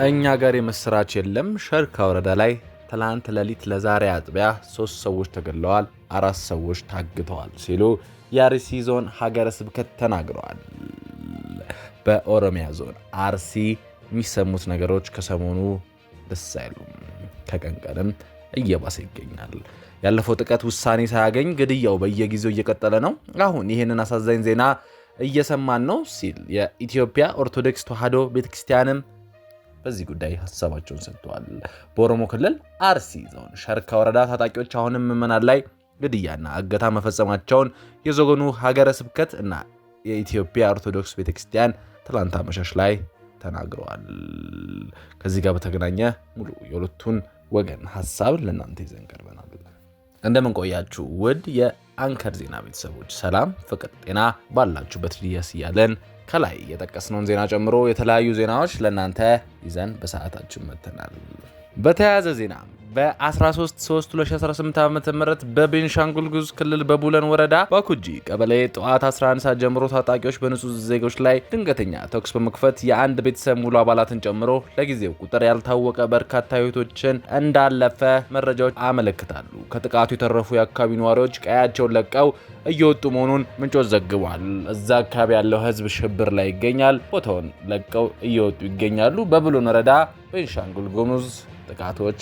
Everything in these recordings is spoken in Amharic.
እኛ ጋር የመስራች የለም። ሸርካ ወረዳ ላይ ትላንት ሌሊት ለዛሬ አጥቢያ 3 ሰዎች ተገድለዋል፣ 4 ሰዎች ታግተዋል ሲሉ የአርሲ ዞን ሀገረ ስብከት ተናግረዋል። በኦሮሚያ ዞን አርሲ የሚሰሙት ነገሮች ከሰሞኑ ደስ አይሉም። ከቀን ቀንም እየባሰ ይገኛል። ያለፈው ጥቃት ውሳኔ ሳያገኝ ግድያው በየጊዜው እየቀጠለ ነው። አሁን ይህንን አሳዛኝ ዜና እየሰማን ነው ሲል የኢትዮጵያ ኦርቶዶክስ ተዋሕዶ ቤተክርስቲያንም በዚህ ጉዳይ ሀሳባቸውን ሰጥተዋል። በኦሮሞ ክልል አርሲ ዞን ሸርካ ወረዳ ታጣቂዎች አሁንም ምዕመናን ላይ ግድያና እገታ መፈጸማቸውን የዞኑ ሀገረ ስብከት እና የኢትዮጵያ ኦርቶዶክስ ቤተክርስቲያን ትላንት አመሻሽ ላይ ተናግረዋል። ከዚህ ጋር በተገናኘ ሙሉ የሁለቱን ወገን ሀሳብ ለእናንተ ይዘን ቀርበናል። እንደምን ቆያችሁ ውድ የአንከር ዜና ቤተሰቦች፣ ሰላም፣ ፍቅር፣ ጤና ባላችሁበት ድረስ እያለን ከላይ የጠቀስነውን ዜና ጨምሮ የተለያዩ ዜናዎች ለእናንተ ይዘን በሰዓታችን መጥተናል። በተያያዘ ዜና በ13/3/2018 ዓ.ም በቤንሻንጉል ጉሙዝ ክልል በቡለን ወረዳ በኩጂ ቀበሌ ጠዋት 11 ሰዓት ጀምሮ ታጣቂዎች በንጹህ ዜጎች ላይ ድንገተኛ ተኩስ በመክፈት የአንድ ቤተሰብ ሙሉ አባላትን ጨምሮ ለጊዜው ቁጥር ያልታወቀ በርካታ ሕይወቶችን እንዳለፈ መረጃዎች አመለክታሉ። ከጥቃቱ የተረፉ የአካባቢ ነዋሪዎች ቀያቸውን ለቀው እየወጡ መሆኑን ምንጮች ዘግቧል። እዛ አካባቢ ያለው ሕዝብ ሽብር ላይ ይገኛል። ቦታውን ለቀው እየወጡ ይገኛሉ። በቡለን ወረዳ ቤንሻንጉል ጉሙዝ ጥቃቶች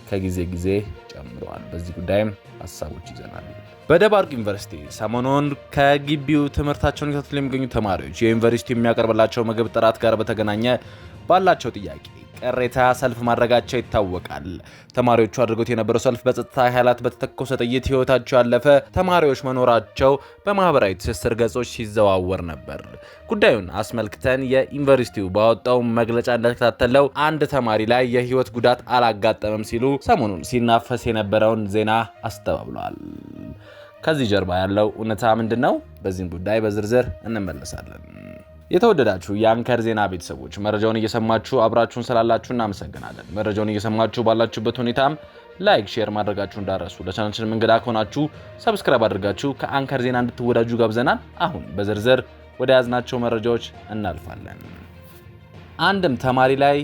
ከጊዜ ጊዜ ጨምረዋል። በዚህ ጉዳይም ሀሳቦች ይዘናል። በደባርቅ ዩኒቨርሲቲ ሰሞኑን ከግቢው ትምህርታቸውን እየተከታተሉ የሚገኙ ተማሪዎች የዩኒቨርሲቲው የሚያቀርብላቸው ምግብ ጥራት ጋር በተገናኘ ባላቸው ጥያቄ ቅሬታ ሰልፍ ማድረጋቸው ይታወቃል። ተማሪዎቹ አድርገውት የነበረው ሰልፍ በጸጥታ ኃይላት በተተኮሰ ጥይት ሕይወታቸው ያለፈ ተማሪዎች መኖራቸው በማህበራዊ ትስስር ገጾች ሲዘዋወር ነበር። ጉዳዩን አስመልክተን የዩኒቨርሲቲው ባወጣው መግለጫ እንደተከታተለው አንድ ተማሪ ላይ የህይወት ጉዳት አላጋጠመም ሲሉ ሰሞኑን ሲናፈስ የነበረውን ዜና አስተባብለዋል። ከዚህ ጀርባ ያለው እውነታ ምንድነው? በዚህም ጉዳይ በዝርዝር እንመለሳለን። የተወደዳችሁ የአንከር ዜና ቤተሰቦች መረጃውን እየሰማችሁ አብራችሁን ስላላችሁ እናመሰግናለን። መረጃውን እየሰማችሁ ባላችሁበት ሁኔታም ላይክ፣ ሼር ማድረጋችሁ እንዳረሱ። ለቻናላችን እንግዳ ከሆናችሁ ሰብስክራይብ አድርጋችሁ ከአንከር ዜና እንድትወዳጁ ጋብዘናል። አሁን በዝርዝር ወደ ያዝናቸው መረጃዎች እናልፋለን። አንድም ተማሪ ላይ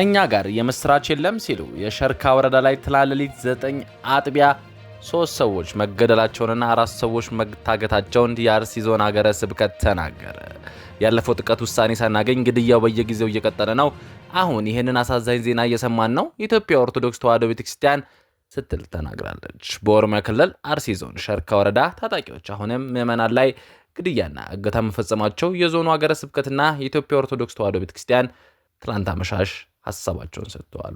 እኛ ጋር የመስራች የለም ሲሉ የሸርካ ወረዳ ላይ ትላንት ሌሊት 9 አጥቢያ 3 ሰዎች መገደላቸውንና 4 ሰዎች መታገታቸውን የአርሲ ዞን ሀገረ ስብከት ተናገረ። ያለፈው ጥቃት ውሳኔ ሳናገኝ ግድያው በየጊዜው እየቀጠለ ነው። አሁን ይህንን አሳዛኝ ዜና እየሰማን ነው የኢትዮጵያ ኦርቶዶክስ ተዋሕዶ ቤተክርስቲያን ስትል ተናግራለች። በኦሮሚያ ክልል አርሲ ዞን ሸርካ ወረዳ ታጣቂዎች አሁንም ምዕመናን ላይ ግድያና እገታ መፈጸማቸው የዞኑ ሀገረ ስብከትና የኢትዮጵያ ኦርቶዶክስ ተዋሕዶ ቤተክርስቲያን ትላንት አመሻሽ ሀሳባቸውን ሰጥተዋል።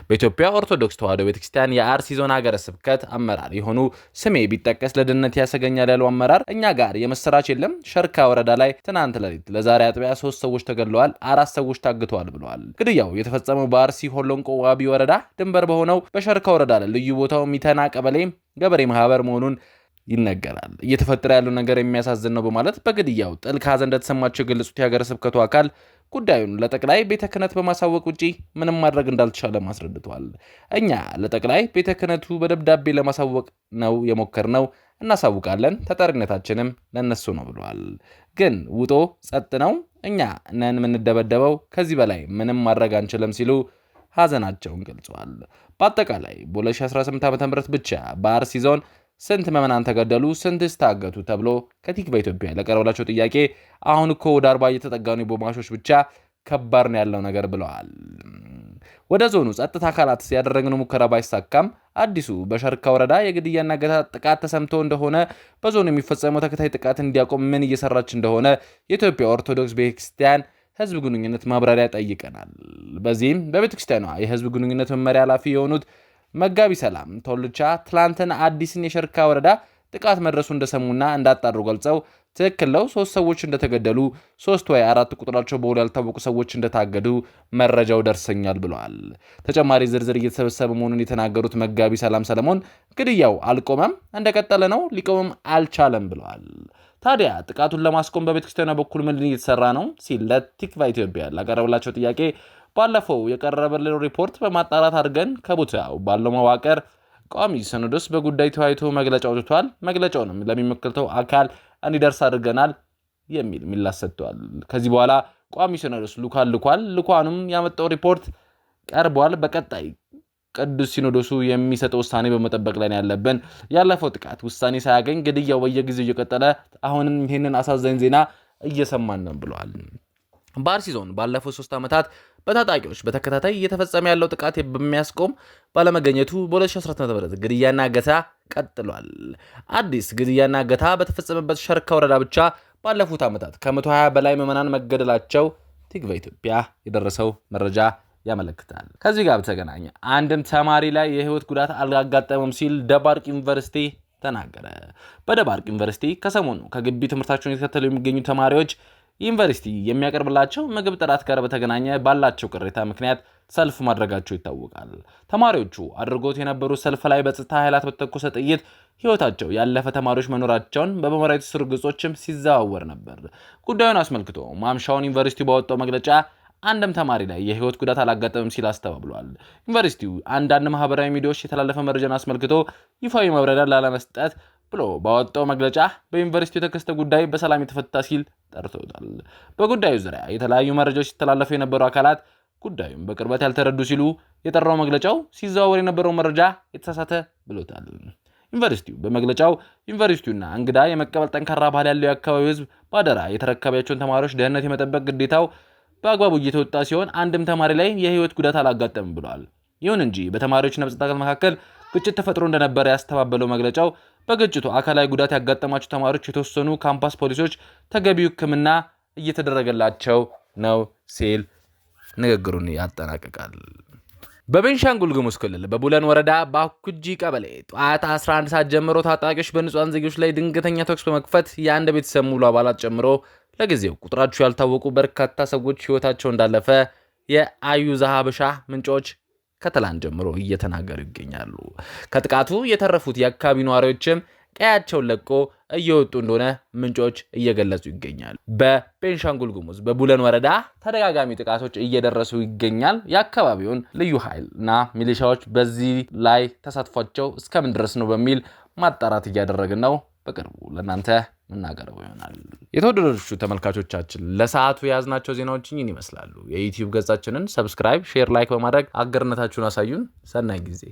በኢትዮጵያ ኦርቶዶክስ ተዋሕዶ ቤተክርስቲያን የአርሲ ዞን ሀገረ ስብከት አመራር የሆኑ ስሜ ቢጠቀስ ለደህንነት ያሰገኛል ያለው አመራር እኛ ጋር የመስራች የለም። ሸርካ ወረዳ ላይ ትናንት ሌሊት ለዛሬ አጥቢያ 3 ሰዎች ተገድለዋል፣ 4 ሰዎች ታግተዋል ብለዋል። ግድያው የተፈጸመው በአርሲ ሆሎንቆ ዋቢ ወረዳ ድንበር በሆነው በሸርካ ወረዳ ላይ ልዩ ቦታው ሚተና ቀበሌ ገበሬ ማህበር መሆኑን ይነገራል። እየተፈጠረ ያለው ነገር የሚያሳዝን ነው በማለት በግድያው ጥልቅ ሐዘን እንደተሰማቸው የገለጹት የሀገረ ስብከቱ አካል ጉዳዩን ለጠቅላይ ቤተ ክህነት በማሳወቅ ውጪ ምንም ማድረግ እንዳልተቻለ አስረድተዋል። እኛ ለጠቅላይ ቤተ ክህነቱ በደብዳቤ ለማሳወቅ ነው የሞከርነው፣ እናሳውቃለን፣ ተጠሪነታችንም ለነሱ ነው ብለዋል። ግን ውጦ ጸጥ ነው፣ እኛ ነን የምንደበደበው፣ ከዚህ በላይ ምንም ማድረግ አንችልም ሲሉ ሐዘናቸውን ገልጸዋል። በአጠቃላይ በ2018 ዓ.ም ብቻ በአርሲ ዞን ስንት ምዕመናን ተገደሉ፣ ስንትስ ታገቱ ተብሎ ከቲክ በኢትዮጵያ ለቀረበላቸው ጥያቄ አሁን እኮ ወደ 40 እየተጠጋኑ ቦማሾች ብቻ ከባድ ነው ያለው ነገር ብለዋል። ወደ ዞኑ ጸጥታ አካላት ያደረግነው ሙከራ ባይሳካም አዲሱ በሸርካ ወረዳ የግድያና እገታ ጥቃት ተሰምቶ እንደሆነ በዞኑ የሚፈጸመው ተከታይ ጥቃት እንዲያቆም ምን እየሰራች እንደሆነ የኢትዮጵያ ኦርቶዶክስ ቤተክርስቲያን ህዝብ ግንኙነት ማብራሪያ ጠይቀናል። በዚህም በቤተክርስቲያኗ የህዝብ ግንኙነት መመሪያ ኃላፊ የሆኑት መጋቢ ሰላም ቶልቻ ትላንትን አዲስን የሸርካ ወረዳ ጥቃት መድረሱ እንደሰሙና እንዳጣሩ ገልጸው ትክክል ነው፣ 3 ሰዎች እንደተገደሉ፣ 3 ወይ 4 ቁጥራቸው በውል ያልታወቁ ሰዎች እንደታገዱ መረጃው ደርሰኛል ብለዋል። ተጨማሪ ዝርዝር እየተሰበሰበ መሆኑን የተናገሩት መጋቢ ሰላም ሰለሞን ግድያው አልቆመም፣ እንደቀጠለ ነው፣ ሊቆምም አልቻለም ብለዋል። ታዲያ ጥቃቱን ለማስቆም በቤተክርስቲያኗ በኩል ምን እየተሰራ ነው ሲል ለቲክቫ ኢትዮጵያ ላቀረበላቸው ጥያቄ ባለፈው የቀረበልን ሪፖርት በማጣራት አድርገን ከቦታው ባለው መዋቅር ቋሚ ሲኖዶስ በጉዳይ ተወያይቶ መግለጫ አውጥቷል። መግለጫውንም ለሚመለከተው አካል እንዲደርስ አድርገናል የሚል ምላሽ ሰጥቷል። ከዚህ በኋላ ቋሚ ሲኖዶስ ልኳኑም ያመጣው ሪፖርት ቀርቧል። በቀጣይ ቅዱስ ሲኖዶሱ የሚሰጠው ውሳኔ በመጠበቅ ላይ ያለብን። ያለፈው ጥቃት ውሳኔ ሳያገኝ ግድያው በየጊዜው እየቀጠለ አሁንም ይሄንን አሳዛኝ ዜና እየሰማን ነው ብለዋል። በአርሲ ዞን ባለፉት 3 ዓመታት በታጣቂዎች በተከታታይ እየተፈጸመ ያለው ጥቃት በሚያስቆም ባለመገኘቱ በ2014 ዓ.ም ግድያና እገታ ቀጥሏል። አዲስ ግድያና እገታ በተፈጸመበት ሸርካ ወረዳ ብቻ ባለፉት ዓመታት ከ120 በላይ ምዕመናን መገደላቸው ቲግቫ ኢትዮጵያ የደረሰው መረጃ ያመለክታል። ከዚህ ጋር በተገናኘ አንድም ተማሪ ላይ የህይወት ጉዳት አላጋጠመም ሲል ደባርቅ ዩኒቨርሲቲ ተናገረ። በደባርቅ ዩኒቨርሲቲ ከሰሞኑ ከግቢ ትምህርታቸውን የተከታተሉ የሚገኙ ተማሪዎች ዩኒቨርሲቲ የሚያቀርብላቸው ምግብ ጥራት ጋር በተገናኘ ባላቸው ቅሬታ ምክንያት ሰልፍ ማድረጋቸው ይታወቃል። ተማሪዎቹ አድርጎት የነበሩ ሰልፍ ላይ በጸጥታ ኃይላት በተተኮሰ ጥይት ህይወታቸው ያለፈ ተማሪዎች መኖራቸውን በማህበራዊ ትስስር ገጾችም ሲዘዋወር ነበር። ጉዳዩን አስመልክቶ ማምሻውን ዩኒቨርሲቲ ባወጣው መግለጫ አንድም ተማሪ ላይ የህይወት ጉዳት አላጋጠመም ሲል አስተባብሏል። ዩኒቨርሲቲው አንዳንድ ማህበራዊ ሚዲያዎች የተላለፈ መረጃን አስመልክቶ ይፋዊ ማብራሪያ ላለመስጠት ብሎ ባወጣው መግለጫ በዩኒቨርሲቲው የተከሰተ ጉዳይ በሰላም የተፈታ ሲል ጠርቶታል። በጉዳዩ ዙሪያ የተለያዩ መረጃዎች ሲተላለፉ የነበሩ አካላት ጉዳዩን በቅርበት ያልተረዱ ሲሉ የጠራው መግለጫው ሲዘዋወር የነበረው መረጃ የተሳሳተ ብሎታል። ዩኒቨርሲቲው በመግለጫው ዩኒቨርሲቲውና እንግዳ የመቀበል ጠንካራ ባህል ያለው የአካባቢው ህዝብ ባደራ የተረከባቸውን ተማሪዎች ደህንነት የመጠበቅ ግዴታው በአግባቡ እየተወጣ ሲሆን አንድም ተማሪ ላይ የህይወት ጉዳት አላጋጠምም ብለዋል። ይሁን እንጂ በተማሪዎችና በጸጥታ መካከል ግጭት ተፈጥሮ እንደነበረ ያስተባበለው መግለጫው በግጭቱ አካላዊ ጉዳት ያጋጠማቸው ተማሪዎች የተወሰኑ ካምፓስ ፖሊሶች ተገቢው ሕክምና እየተደረገላቸው ነው ሲል ንግግሩን ያጠናቅቃል። በቤንሻንጉል ጉሙዝ ክልል በቡለን ወረዳ በኩጂ ቀበሌ ጠዋት 11 ሰዓት ጀምሮ ታጣቂዎች በንጹሃን ዜጎች ላይ ድንገተኛ ተኩስ በመክፈት የአንድ ቤተሰብ ሙሉ አባላት ጨምሮ ለጊዜው ቁጥራቸው ያልታወቁ በርካታ ሰዎች ህይወታቸው እንዳለፈ የአዩዛ ሀበሻ ምንጮች ከትላንት ጀምሮ እየተናገሩ ይገኛሉ። ከጥቃቱ የተረፉት የአካባቢ ነዋሪዎችም ቀያቸውን ለቆ እየወጡ እንደሆነ ምንጮች እየገለጹ ይገኛሉ። በቤንሻንጉል ጉሙዝ በቡለን ወረዳ ተደጋጋሚ ጥቃቶች እየደረሱ ይገኛል። የአካባቢውን ልዩ ኃይልና ሚሊሻዎች በዚህ ላይ ተሳትፏቸው እስከምን ድረስ ነው በሚል ማጣራት እያደረግን ነው። በቅርቡ ለእናንተ ምናቀርበው ይሆናል። የተወደዳችሁ ተመልካቾቻችን ለሰዓቱ የያዝናቸው ዜናዎች ይህን ይመስላሉ። የዩቲዩብ ገጻችንን ሰብስክራይብ፣ ሼር፣ ላይክ በማድረግ አጋርነታችሁን አሳዩን። ሰናይ ጊዜ